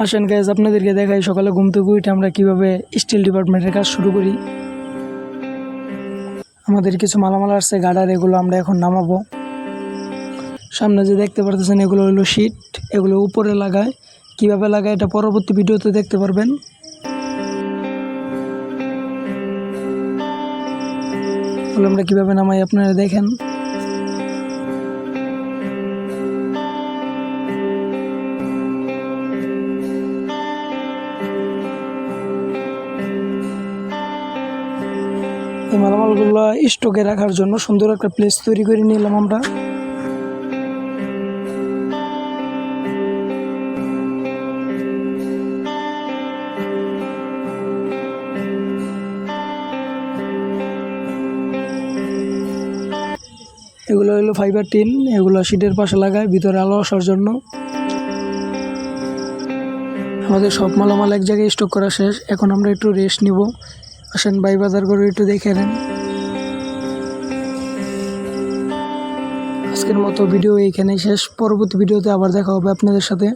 আসেন গাইজ আপনাদেরকে দেখাই সকালে ঘুম থেকে উঠে আমরা কীভাবে স্টিল ডিপার্টমেন্টের কাজ শুরু করি। আমাদের কিছু মালামাল আসছে গার্ডার, এগুলো আমরা এখন নামাবো। সামনে যে দেখতে পারতেছেন এগুলো হলো শিট, এগুলো উপরে লাগায়। কিভাবে লাগায় এটা পরবর্তী ভিডিওতে দেখতে পারবেন। এগুলো আমরা কীভাবে নামাই আপনারা দেখেন। এই মালামালগুলো স্টকে রাখার জন্য সুন্দর একটা প্লেস তৈরি করে নিলাম আমরা। এগুলো হলো ফাইবার টিন, এগুলো শীটের পাশে লাগায় ভিতরে আলো আসার জন্য। আমাদের সব মালামাল এক জায়গায় স্টক করা শেষ, এখন আমরা একটু রেস্ট নিব। আসেন ভাই বাজার করে একটু দেখে নেন। আজকের মতো ভিডিও এইখানেই শেষ, পরবর্তী ভিডিওতে আবার দেখা হবে আপনাদের সাথে।